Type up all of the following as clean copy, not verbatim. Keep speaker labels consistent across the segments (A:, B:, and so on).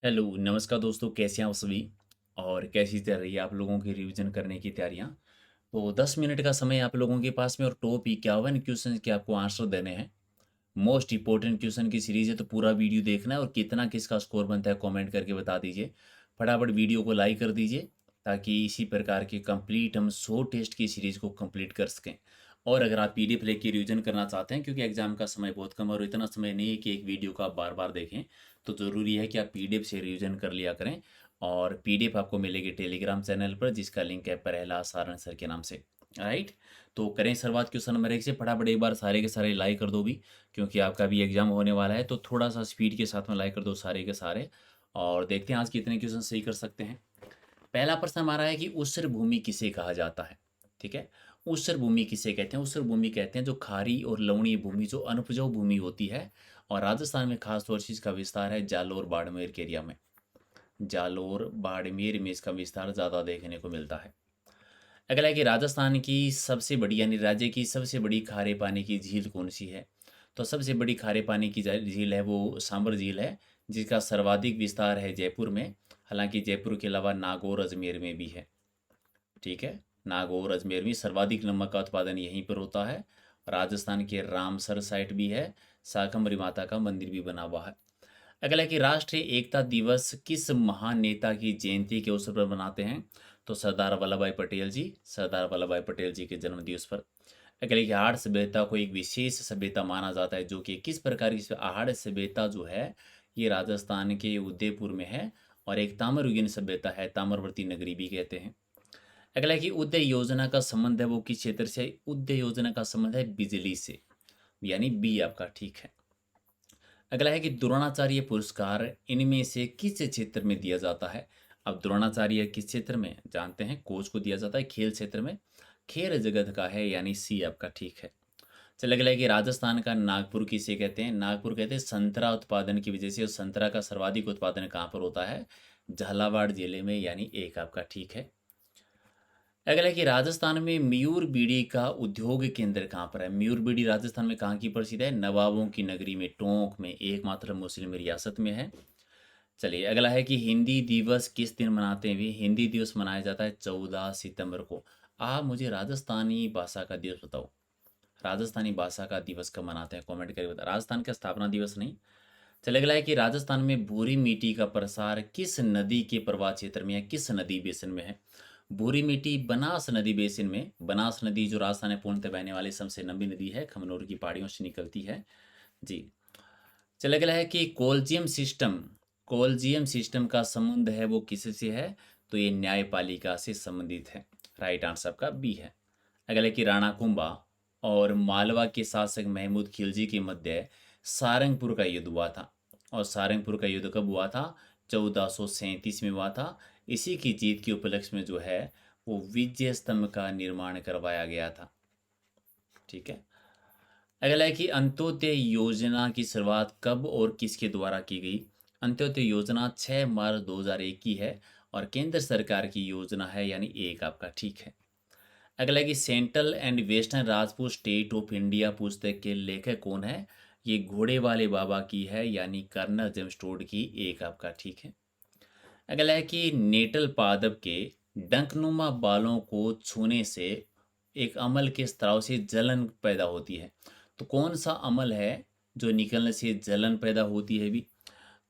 A: Hello, नमस्कार दोस्तों, कैसे हैं आप सभी? और कैसी चल रही है आप लोगों की रिवीजन करने की तैयारियाँ? तो 10 मिनट का समय आप लोगों के पास में और टॉप 51 क्वेश्चन के आपको आंसर देने हैं। मोस्ट इम्पोर्टेंट क्वेश्चन की सीरीज़ है तो पूरा वीडियो देखना है और कितना किसका स्कोर बनता है कमेंट करके बता दीजिए। फटाफट वीडियो को लाइक कर दीजिए ताकि इसी प्रकार के कंप्लीट हम 100 टेस्ट की सीरीज़ को कंप्लीट कर सकें। और अगर आप पीडीएफ लेके रिवीजन करना चाहते हैं क्योंकि एग्ज़ाम का समय बहुत कम है और इतना समय नहीं है कि एक वीडियो को आप बार-बार देखें, तो ज़रूरी है कि आप पीडीएफ से रिवीजन कर लिया करें। और पीडीएफ आपको मिलेगी टेलीग्राम चैनल पर जिसका लिंक है प्रहलाद सारण सर के नाम से। राइट? तो करें शुरुआत क्वेश्चन नंबर 1 से। फटाफट एक बार सारे के सारे लाइक कर दो भी, क्योंकि आपका भी एग्ज़ाम होने वाला है, तो थोड़ा-सा स्पीड के साथ में लाइक कर दो सारे के सारे। और देखते हैं आज कितने क्वेश्चन सही कर सकते हैं। पहला प्रश्न हमारा है कि ऊसर भूमि किसे कहा जाता है? ठीक है? ऊसर भूमि किसे कहते हैं? ऊसर भूमि कहते हैं जो खारी और लवणीय भूमि जो अनउपजाऊ भूमि होती है, और राजस्थान में खास तौर से इसका विस्तार है जालोर बाड़मेर के एरिया में। जालोर बाड़मेर में इसका विस्तार ज़्यादा देखने को मिलता है। अगला है कि राजस्थान की सबसे बड़ी यानी राज्य की सबसे बड़ी खारे पानी की झील कौन सी है? तो सबसे बड़ी खारे पानी की झील है वो सांबर झील है, जिसका सर्वाधिक विस्तार है जयपुर में। हालांकि जयपुर के अलावा नागौर अजमेर में भी है। ठीक है, नागौर अजमेर में सर्वाधिक नमक का उत्पादन यहीं पर होता है। राजस्थान के रामसर साइट भी है। शाकंभरी माता का मंदिर भी बना हुआ है। अगला है कि राष्ट्रीय एकता दिवस किस महान नेता की जयंती के अवसर पर मनाते हैं? तो सरदार वल्लभ भाई पटेल जी, सरदार वल्लभ भाई पटेल जी के जन्म दिवस पर। अगले कि आहड़ सभ्यता को एक विशेष सभ्यता माना जाता है, जो कि किस प्रकार की आहड़ सभ्यता जो है ये राजस्थान के उदयपुर में है। और एक ताम्रयुगीन सभ्यता है, ताम्रवर्ती नगरी भी कहते हैं। अगला है कि उदय योजना का संबंध है वो किस क्षेत्र से? उदय योजना का संबंध है बिजली से, यानी बी आपका ठीक है। अगला है कि द्रोणाचार्य पुरस्कार इनमें से किस क्षेत्र में दिया जाता है? अब द्रोणाचार्य किस क्षेत्र में जानते हैं? कोच को दिया जाता है खेल क्षेत्र में। खेल जगत का है, यानी सी आपका ठीक है। चलिए अगला है कि राजस्थान का नागपुर किसे कहते हैं? नागपुर कहते हैं संतरा उत्पादन की वजह से, और संतरा का सर्वाधिक उत्पादन कहाँ पर होता है? झालावाड़ जिले में, यानी एक आपका ठीक है। अगला है कि राजस्थान में मयूर बीड़ी का उद्योग केंद्र कहाँ पर है? मयूर बीड़ी राजस्थान में कहाँ की प्रसिद्ध है? नवाबों की नगरी में, टोंक में, एकमात्र मुस्लिम रियासत में है। चलिए अगला है कि हिंदी दिवस किस दिन मनाते हैं? भी हिंदी दिवस मनाया जाता है 14 सितंबर को। आप मुझे राजस्थानी भाषा का दिवस बताओ। राजस्थानी भाषा का दिवस कब मनाते हैं? कमेंट करके बताओ। राजस्थान का स्थापना दिवस नहीं। चले अगला है कि राजस्थान में भूरी मिट्टी का प्रसार किस नदी के प्रवाह क्षेत्र में है? किस नदी बेसिन में है? भूरी मिट्टी बनास नदी बेसिन में। बनास नदी जो राजस्थान में पूर्णतः बहने वाली सबसे लंबी नदी है, खमनोर की पहाड़ियों से निकलती है। जी। चले अगला है कि कोल्जियम सिस्टम का संबंध है वो किससे है? तो ये न्यायपालिका से संबंधित है। राइट आंसर आपका बी है। अगला है कि राणा कुंभा और मालवा के शासक महमूद खिलजी के मध्य सारंगपुर का युद्ध हुआ था। और सारंगपुर का युद्ध कब हुआ था? 1437 में हुआ था। इसी की जीत के उपलक्ष्य में जो है वो विजय स्तंभ का निर्माण करवाया गया था। ठीक है। अगला है कि अंत्योदय योजना की शुरुआत कब और किसके द्वारा की गई? अंत्योदय योजना 6 मार्च 2001 की है और केंद्र सरकार की योजना है, यानी एक आपका ठीक है। अगला है कि central and western Rajput state of India पुस्तक के लेखक कौन है? ये घोड़े वाले बाबा की है, यानी कर्नल जेम्स टोड की, एक आपका ठीक है। अगला है कि नेटल पादप के डंकनुमा बालों को छूने से एक अमल के स्त्राव से जलन पैदा होती है। तो कौन सा अमल है जो निकलने से जलन पैदा होती है भी?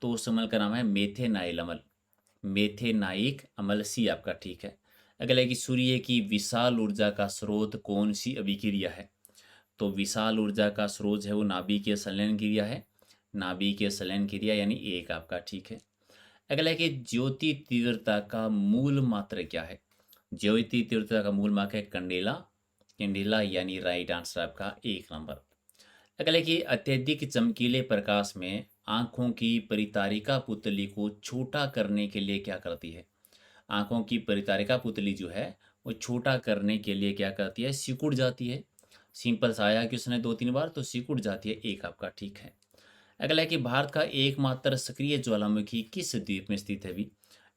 A: तो उस अमल का नाम है मेथेनाइल अमल। मेथेनाइक अमल सी आपका ठीक है। अगला है कि सूर्य की विशाल ऊर्जा का स्रोत कौन सी अभिक्रिया है? तो विशाल ऊर्जा का स्रोत है वो नाभिकीय संलयन क्रिया है। नाभिकीय संलयन क्रिया, यानी एक आपका ठीक है। अगला है कि ज्योति तीव्रता का मूल मात्र क्या है? ज्योति तीव्रता का मूल मात्र है कंडेला। कंडेला, यानी राइट आंसर आपका एक नंबर। अगला है कि अत्यधिक चमकीले प्रकाश में आंखों की परितारिका पुतली को छोटा करने के लिए क्या करती है? आंखों की परितारिका पुतली जो है वो छोटा करने के लिए क्या करती है? सिकुड़ जाती है। सिंपल सा आया कि उसने दो तीन बार, तो सिकुड़ जाती है, एक आपका ठीक है। अगला है कि भारत का एकमात्र सक्रिय ज्वालामुखी किस द्वीप में स्थित है भी?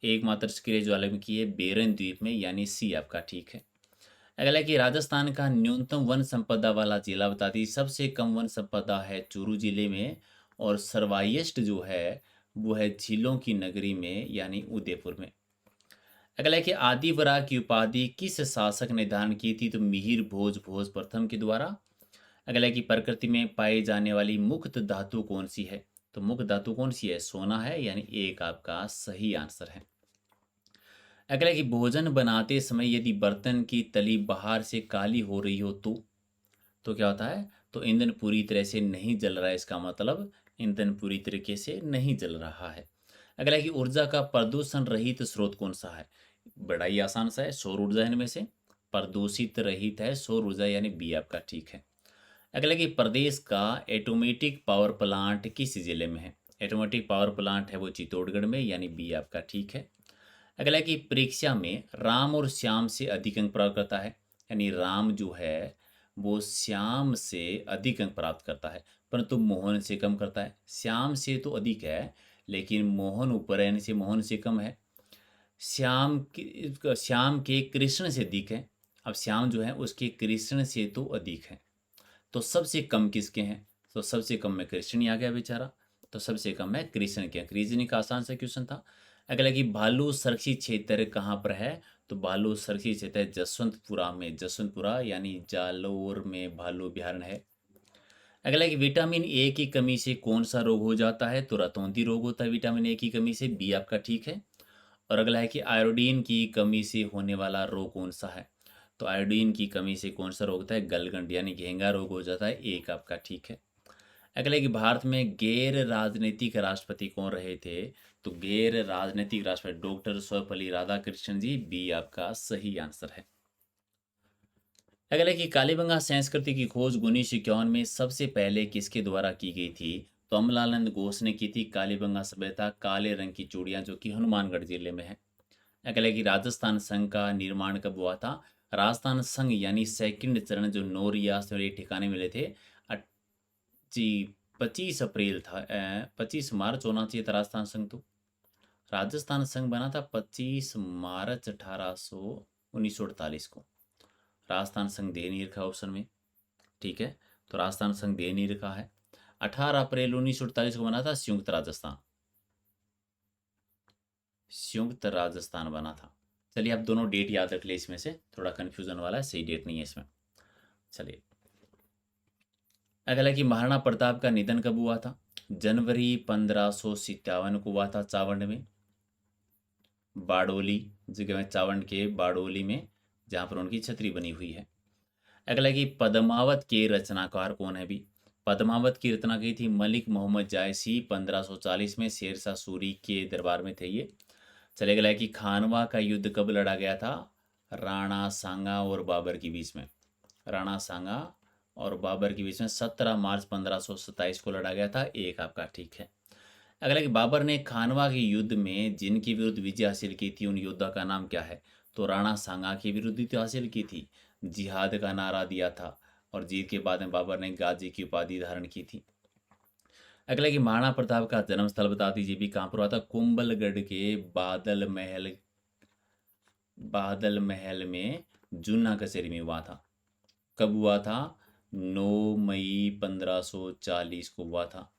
A: एकमात्र सक्रिय ज्वालामुखी है बेरन द्वीप में, यानी सी आपका ठीक है। अगला है कि राजस्थान का न्यूनतम वन संपदा वाला जिला बता दी। सबसे कम वन संपदा है चूरू जिले में, और सर्वाइएस्ट जो है वो है झीलों की नगरी में यानी उदयपुर में। अगला है कि आदिवरा की उपाधि किस शासक ने धारण की थी? तो मिहिर भोज भोज प्रथम के द्वारा। अगला है कि प्रकृति में पाई जाने वाली मुक्त धातु कौन सी है? तो मुक्त धातु कौन सी है? सोना है, यानी एक आपका सही आंसर है। अगला है कि भोजन बनाते समय यदि बर्तन की तली बाहर से काली हो रही हो तो क्या होता है? तो ईंधन पूरी तरह से नहीं जल रहा है, इसका मतलब ईंधन पूरी तरीके से नहीं जल रहा है। अगला है कि ऊर्जा का प्रदूषण रहित स्रोत कौन सा है? बड़ा ही आसान सा है, सौर ऊर्जा इनमें से प्रदूषित रहित है सौर ऊर्जा, यानी बी आपका ठीक है। अगला कि प्रदेश का एटोमेटिक पावर प्लांट किस जिले में है? एटोमेटिक पावर प्लांट है वो चित्तौड़गढ़ में, यानी बी आपका ठीक है। अगला कि परीक्षा में राम और श्याम से अधिक अंक प्राप्त करता है, यानी राम जो है वो श्याम से अधिक अंक प्राप्त करता है, परंतु मोहन से कम करता है। श्याम से तो अधिक है, लेकिन मोहन ऊपर है, यानी से मोहन से कम है। श्याम के कृष्ण से अधिक है। अब श्याम जो है उसके कृष्ण से तो अधिक है, तो सबसे कम किसके हैं? तो सबसे कम में कृष्ण ही आ गया बेचारा, तो सबसे कम में कृष्ण के। रीजनिंग का आसान सा क्वेश्चन था। अगला कि भालू सरक्षी क्षेत्र कहाँ पर है? तो भालू सरक्षी क्षेत्र जसवंतपुरा में, जसवंतपुरा यानी जालोर में भालू अभ्यारण्य है। अगला कि विटामिन ए की कमी से कौन सा रोग हो जाता है? तो रतौंधी रोग होता है विटामिन ए की कमी से, बी आपका ठीक है। और अगला है कि आयोडीन की कमी से होने वाला रोग कौन सा है? तो आयोडीन की कमी से कौन सा रोग होता है? गलगंड यानी घेंगा रोग हो जाता है, एक आपका ठीक है। अगला है कि भारत में गैर राजनीतिक राष्ट्रपति कौन रहे थे? तो गैर राजनीतिक राष्ट्रपति डॉक्टर सर्वपल्ली राधाकृष्णन जी, बी आपका सही आंसर है। अगला है कि कालीबंगा संस्कृति की खोज 1951 में सबसे पहले किसके द्वारा की गई थी? तो अमलानंद घोष ने की थी। कालीबंगा सभ्यता काले रंग की चूड़ियाँ, जो कि हनुमानगढ़ जिले में है। अगला है कि राजस्थान संघ का निर्माण कब हुआ था? राजस्थान संघ यानी सेकंड चरण, जो 9 रियासत और 1 ठिकाने मिले थे, अट- जी 25 अप्रैल था, 25 मार्च होना चाहिए था राजस्थान संघ। तो राजस्थान संघ बना था 25 मार्च 1948 को। राजस्थान संघ दे नहीं रखा ऑप्शन में, ठीक है, तो राजस्थान संघ दे नहीं रखा है। 18 अप्रैल 1948 को बना था संयुक्त राजस्थान, संयुक्त राजस्थान बना था। चलिए आप दोनों डेट याद रख ले, इसमें से थोड़ा कन्फ्यूजन वाला है, सही डेट नहीं है इसमें। चलिए अगला कि महाराणा प्रताप का निधन कब हुआ था? जनवरी 1557 को हुआ था, चावंड में, बारडोली जगह में, चावंड के बारडोली में, जहाँ पर उनकी छतरी बनी हुई है। अगला कि पद्मावत के रचनाकार कौन है? भी पद्मावत की रचना की थी मलिक मोहम्मद जायसी, 1540 में शेरशाह सूरी के दरबार में थे ये। चले अगला है कि खानवा का युद्ध कब लड़ा गया था? राणा सांगा और बाबर के बीच में, राणा सांगा और बाबर के बीच में 17 मार्च 1527 को लड़ा गया था, एक आपका ठीक है। अगला कि बाबर ने खानवा के युद्ध में जिनके विरुद्ध विजय हासिल की थी, उन योद्धा का नाम क्या है? तो राणा सांगा के विरुद्ध विजय हासिल की थी, जिहाद का नारा दिया था, और जीत के बाद में बाबर ने गाजी की उपाधि धारण की थी। अगला कि महाराणा प्रताप का जन्म स्थल बता दीजिए, भी कहाँ पर हुआ था? कुंभलगढ़ के बादल महल में, जूना कचहरी में हुआ था। कब हुआ था? 9 मई 1540 को हुआ था।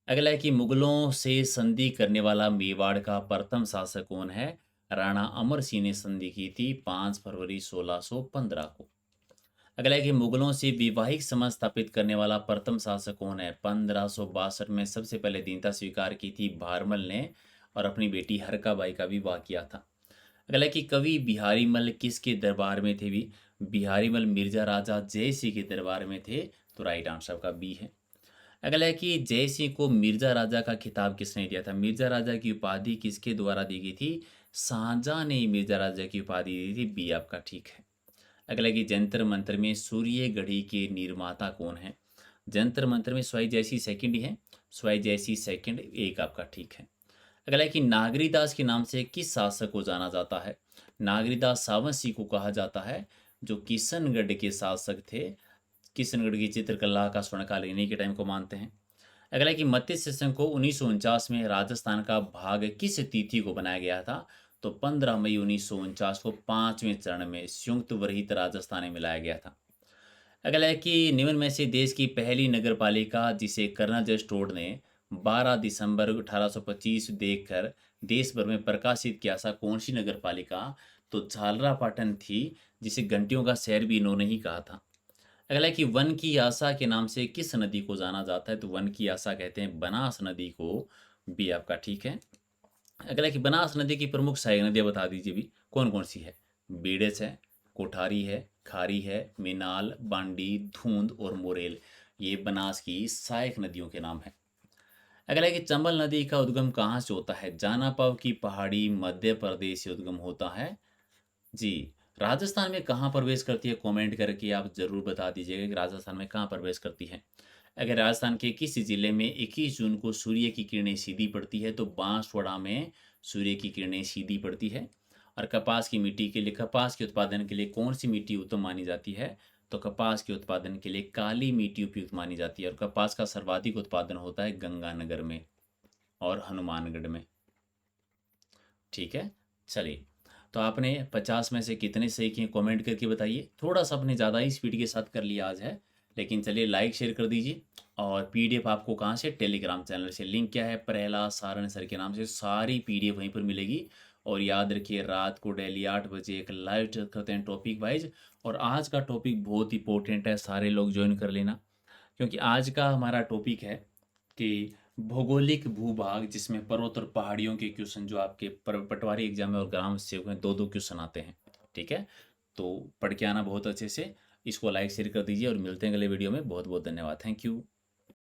A: अगला है कि मुगलों से संधि करने वाला मेवाड़ का प्रथम शासक कौन है? राणा अमर सिंह ने संधि की थी 5 फरवरी 1615 को। अगला है कि मुगलों से वैवाहिक संबंध स्थापित करने वाला प्रथम शासक कौन है? 1562 में सबसे पहले दीनता स्वीकार की थी भारमल ने, और अपनी बेटी हरकाबाई का विवाह किया था। अगला है कि कवि बिहारी मल किसके दरबार में थे? भी बिहारी मल मिर्जा राजा जय सिंह के दरबार में थे, तो राइट आंसर का बी है। अगला है कि जय सिंह को मिर्जा राजा का खिताब किसने दिया था? मिर्जा राजा की उपाधि किसके द्वारा दी गई थी? शाहजहां ने मिर्जा राजा की उपाधि दी थी, बी आपका ठीक है। अगला है कि जंतर मंत्र में सूर्य घड़ी के निर्माता कौन है? जंतर मंत्र में स्वाई जैसी सेकंड ही है, स्वाई जैसी सेकंड, एक आपका ठीक है। अगला है कि नागरीदास के नाम से किस शासक को जाना जाता है? नागरीदास सावंत को कहा जाता है, जो किशनगढ़ के शासक थे। किशनगढ़ की चित्रकला का स्वर्णकाल इन्हीं के टाइम को मानते हैं। अगला है कि मत्स्य संघ को 1949 में राजस्थान का भाग किस तिथि को बनाया गया था? तो 15 मई 1949 को 5वें चरण में संयुक्त वरहित राजस्थान में मिलाया गया था। अगला है कि निम्न में से देश की पहली नगर पालिका जिसे कर्नल जस्ट रोड ने 12 दिसंबर 1825 देखकर देश भर में प्रकाशित किया सा कौन सी नगर पालिका? तो झालरापाटन थी, जिसे घंटियों का शहर भी इन्होंने ही कहा था। अगला है कि वन की आशा के नाम से किस नदी को जाना जाता है? तो वन की आशा कहते हैं बनास नदी को। बी आपका ठीक है। अगला है कि बनास नदी की प्रमुख सहायक नदियाँ बता दीजिए भी, कौन कौन सी है? बेड़च है, कोठारी है, खारी है, मिनाल, बांडी, धूंध और मोरेल। ये बनास की सहायक नदियों के नाम है। अगला है कि चंबल नदी का उद्गम कहाँ से होता है? जानापाव की पहाड़ी मध्य प्रदेश से उद्गम होता है। जी। राजस्थान में कहाँ प्रवेश करती है? कमेंट करके आप ज़रूर बता दीजिएगा कि राजस्थान में कहाँ प्रवेश करती है। अगर राजस्थान के किसी जिले में 21 जून को सूर्य की किरणें सीधी पड़ती है, तो बांसवाड़ा में सूर्य की किरणें सीधी पड़ती है। और कपास की मिट्टी के लिए, कपास के उत्पादन के लिए कौन सी मिट्टी उत्तम मानी जाती है? तो कपास के उत्पादन के लिए काली मिट्टी उपयुक्त मानी जाती है। और कपास का सर्वाधिक उत्पादन होता है गंगानगर में और हनुमानगढ़ में। ठीक है, चलिए। तो आपने 50 में से कितने सही किए कमेंट करके बताइए। थोड़ा सा आपने ज़्यादा ही स्पीड के साथ कर लिया आज है, लेकिन चलिए लाइक शेयर कर दीजिए। और पीडीएफ आपको कहाँ से? टेलीग्राम चैनल से। लिंक क्या है? प्रहलाद सारण सर के नाम से सारी पीडीएफ वहीं पर मिलेगी। और याद रखिए, रात को डेली 8 बजे एक लाइव करते हैं टॉपिक वाइज। और आज का टॉपिक बहुत इंपॉर्टेंट है, सारे लोग ज्वाइन कर लेना। क्योंकि आज का हमारा टॉपिक है कि भौगोलिक भूभाग, जिसमें पर्वत और पहाड़ियों के क्वेश्चन जो आपके पटवारी एग्जाम में और ग्राम सेवक में 2-2 क्वेश्चन आते हैं। ठीक है, तो पढ़ के आना बहुत अच्छे से। इसको लाइक शेयर कर दीजिए और मिलते हैं अगले वीडियो में। बहुत बहुत धन्यवाद। Thank you.